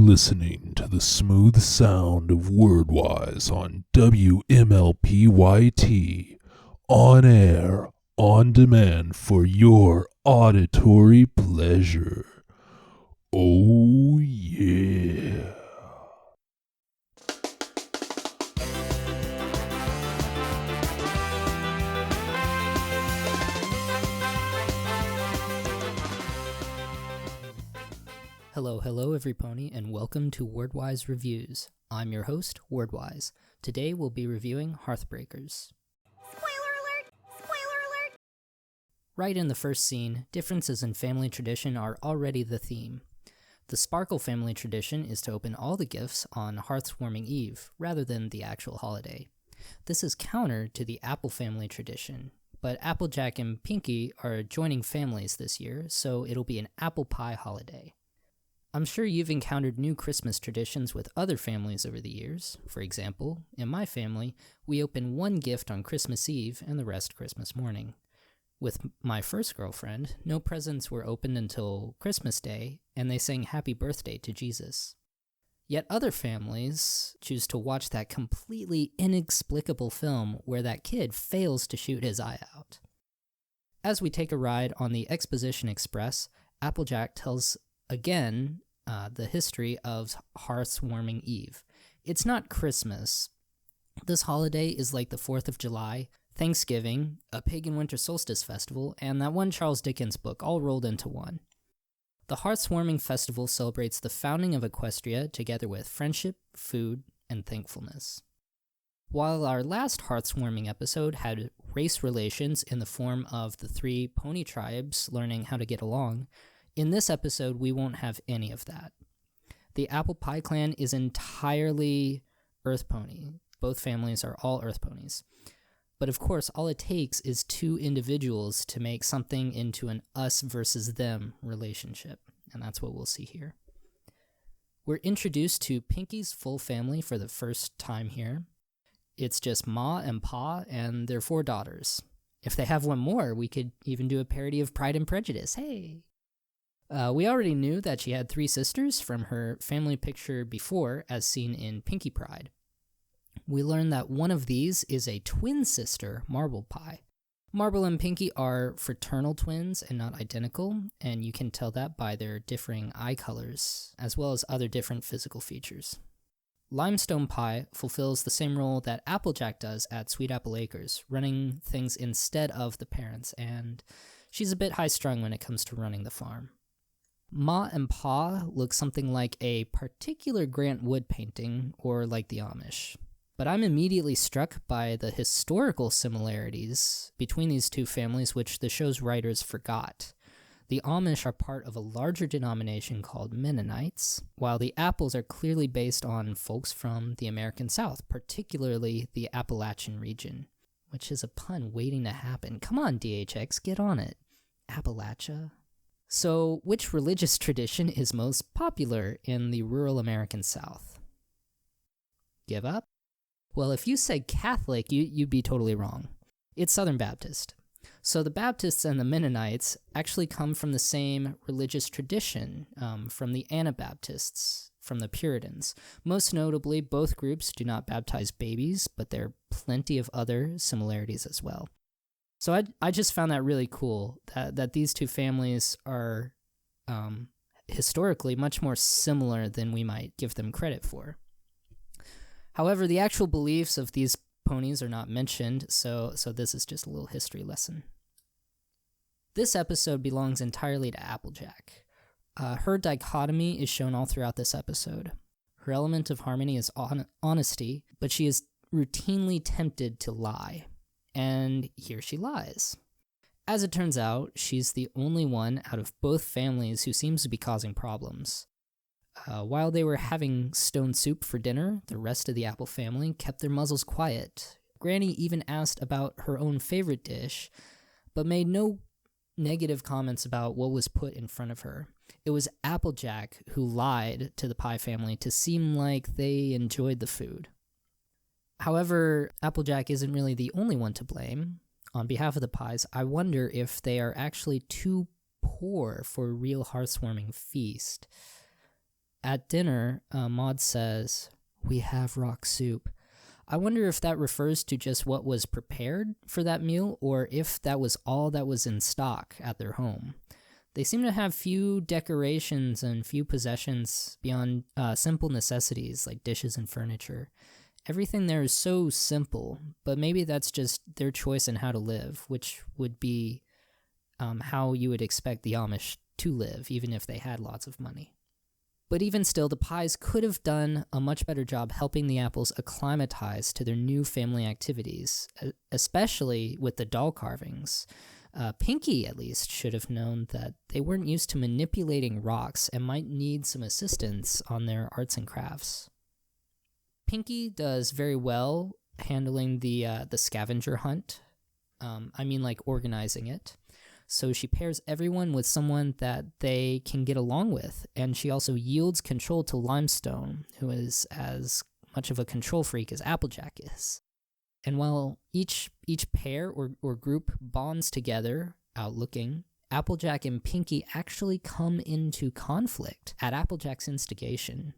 listening to the smooth sound of Wordwise on WMLPYT, on air, on demand for your auditory pleasure. Oh yeah. Hello everypony, and welcome to Wordwise Reviews. I'm your host, Wordwise. Today we'll be reviewing Hearthbreakers. Spoiler alert! Spoiler alert! Right in the first scene, differences in family tradition are already the theme. The Sparkle family tradition is to open all the gifts on Hearthwarming Eve, rather than the actual holiday. This is counter to the Apple family tradition, but Applejack and Pinky are joining families this year, so it'll be an apple pie holiday. I'm sure you've encountered new Christmas traditions with other families over the years. For example, in my family, we open one gift on Christmas Eve and the rest Christmas morning. With my first girlfriend, no presents were opened until Christmas Day, and they sang Happy Birthday to Jesus. Yet other families choose to watch that completely inexplicable film where that kid fails to shoot his eye out. As we take a ride on the Exposition Express, Applejack tells again, the history of Hearthwarming Eve. It's not Christmas. This holiday is like the 4th of July, Thanksgiving, a pagan winter solstice festival, and that one Charles Dickens book all rolled into one. The Hearthwarming Festival celebrates the founding of Equestria together with friendship, food, and thankfulness. While our last Hearthwarming episode had race relations in the form of the 3 pony tribes learning how to get along, in this episode, we won't have any of that. The Apple Pie clan is entirely Earth Pony. Both families are all Earth Ponies. But of course, all it takes is 2 individuals to make something into an us versus them relationship, and that's what we'll see here. We're introduced to Pinky's full family for the first time here. It's just Ma and Pa and their 4 daughters. If they have one more, we could even do a parody of Pride and Prejudice. Hey! We already knew that she had 3 sisters from her family picture before, as seen in Pinky Pride. We learned that one of these is a twin sister, Marble Pie. Marble and Pinky are fraternal twins and not identical, and you can tell that by their differing eye colors, as well as other different physical features. Limestone Pie fulfills the same role that Applejack does at Sweet Apple Acres, running things instead of the parents, and she's a bit high-strung when it comes to running the farm. Ma and Pa look something like a particular Grant Wood painting, or like the Amish. But I'm immediately struck by the historical similarities between these 2 families which the show's writers forgot. The Amish are part of a larger denomination called Mennonites, while the apples are clearly based on folks from the American South, particularly the Appalachian region, which is a pun waiting to happen. Come on, DHX, get on it. Appalachia? So, which religious tradition is most popular in the rural American South? Give up? Well, if you said Catholic, you'd be totally wrong. It's Southern Baptist. So the Baptists and the Mennonites actually come from the same religious tradition, from the Anabaptists, from the Puritans. Most notably, both groups do not baptize babies, but there are plenty of other similarities as well. So I just found that really cool, that these 2 families are historically much more similar than we might give them credit for. However, the actual beliefs of these ponies are not mentioned, so this is just a little history lesson. This episode belongs entirely to Applejack. Her dichotomy is shown all throughout this episode. Her element of harmony is honesty, but she is routinely tempted to lie. And here she lies. As it turns out, she's the only one out of both families who seems to be causing problems. While they were having stone soup for dinner, the rest of the Apple family kept their muzzles quiet. Granny even asked about her own favorite dish, but made no negative comments about what was put in front of her. It was Applejack who lied to the Pie family to seem like they enjoyed the food. However, Applejack isn't really the only one to blame. On behalf of the Pies, I wonder if they are actually too poor for a real hearthwarming feast. At dinner, Maud says, "We have rock soup." I wonder if that refers to just what was prepared for that meal, or if that was all that was in stock at their home. They seem to have few decorations and few possessions beyond simple necessities like dishes and furniture. Everything there is so simple, but maybe that's just their choice in how to live, which would be how you would expect the Amish to live, even if they had lots of money. But even still, the Pies could have done a much better job helping the Apples acclimatize to their new family activities, especially with the doll carvings. Pinky, at least, should have known that they weren't used to manipulating rocks and might need some assistance on their arts and crafts. Pinky does very well handling the scavenger hunt. Like organizing it. So she pairs everyone with someone that they can get along with, and she also yields control to Limestone, who is as much of a control freak as Applejack is. And while each pair or group bonds together, out looking, Applejack and Pinky actually come into conflict at Applejack's instigation.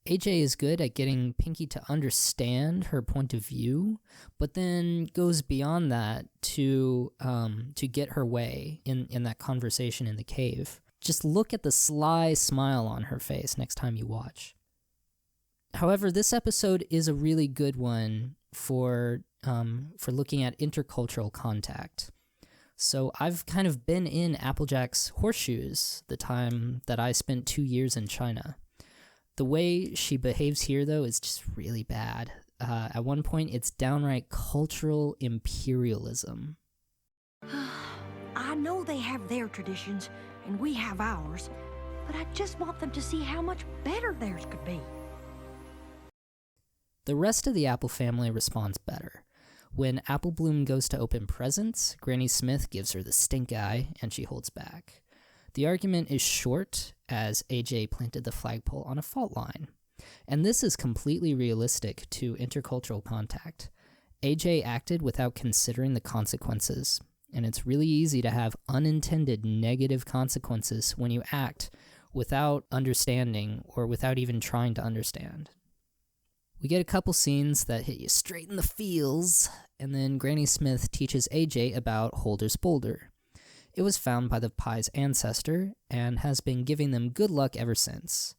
AJ is good at getting Pinky to understand her point of view, but then goes beyond that to get her way in that conversation in the cave. Just look at the sly smile on her face next time you watch. However, this episode is a really good one for looking at intercultural contact. So I've kind of been in Applejack's horseshoes the time that I spent 2 years in China. The way she behaves here, though, is just really bad. At one point, it's downright cultural imperialism. I know they have their traditions, and we have ours, but I just want them to see how much better theirs could be. The rest of the Apple family responds better. When Apple Bloom goes to open presents, Granny Smith gives her the stink eye, and she holds back. The argument is short, as AJ planted the flagpole on a fault line. And this is completely realistic to intercultural contact. AJ acted without considering the consequences, and it's really easy to have unintended negative consequences when you act without understanding or without even trying to understand. We get a couple scenes that hit you straight in the feels, and then Granny Smith teaches AJ about Holder's Boulder. It was found by the Pies' ancestor and has been giving them good luck ever since.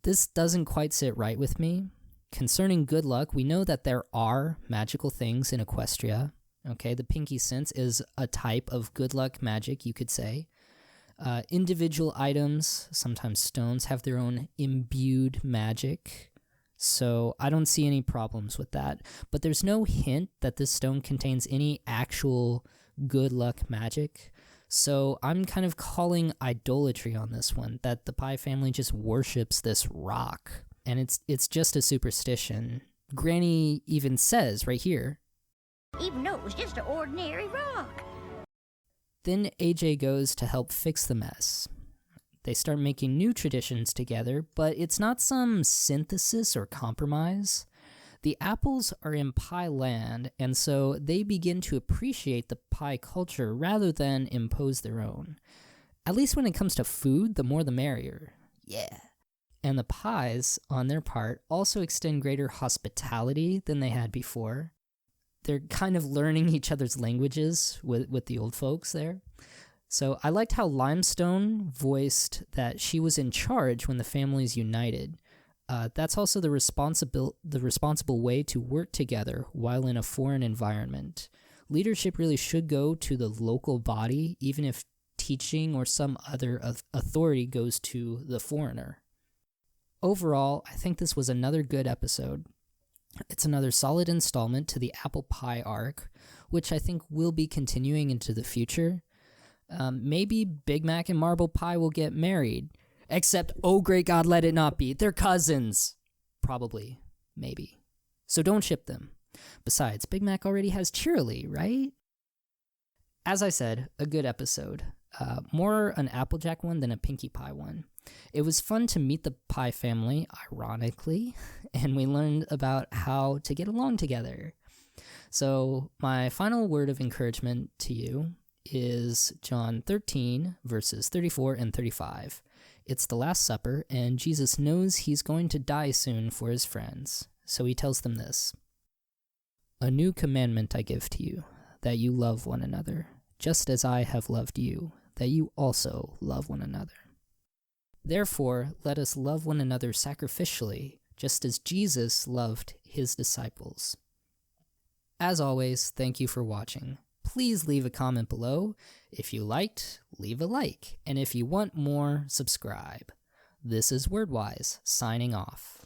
This doesn't quite sit right with me. Concerning good luck, we know that there are magical things in Equestria. Okay, the Pinky Sense is a type of good luck magic, you could say. Individual items, sometimes stones, have their own imbued magic. So I don't see any problems with that. But there's no hint that this stone contains any actual good luck magic. So I'm kind of calling idolatry on this one, that the Pie family just worships this rock. And it's just a superstition. Granny even says right here, Even though it was just an ordinary rock. Then AJ goes to help fix the mess. They start making new traditions together, but it's not some synthesis or compromise. The Apples are in Pie land, and so they begin to appreciate the Pie culture rather than impose their own. At least when it comes to food, the more the merrier. Yeah. And the Pies, on their part, also extend greater hospitality than they had before. They're kind of learning each other's languages with the old folks there. So I liked how Limestone voiced that she was in charge when the families united. That's also the responsible way to work together while in a foreign environment. Leadership really should go to the local body, even if teaching or some other authority goes to the foreigner. Overall, I think this was another good episode. It's another solid installment to the Apple Pie arc, which I think will be continuing into the future. Maybe Big Mac and Marble Pie will get married. Except, oh great God, let it not be. They're cousins. Probably. Maybe. So don't ship them. Besides, Big Mac already has Cheerilee, right? As I said, a good episode. More an Applejack one than a Pinkie Pie one. It was fun to meet the Pie family, ironically, and we learned about how to get along together. So my final word of encouragement to you is John 13, verses 34 and 35. It's the Last Supper, and Jesus knows he's going to die soon for his friends, so he tells them this. A new commandment I give to you, that you love one another, just as I have loved you, that you also love one another. Therefore, let us love one another sacrificially, just as Jesus loved his disciples. As always, thank you for watching. Please leave a comment below. If you liked, leave a like. And if you want more, subscribe. This is Wordwise, signing off.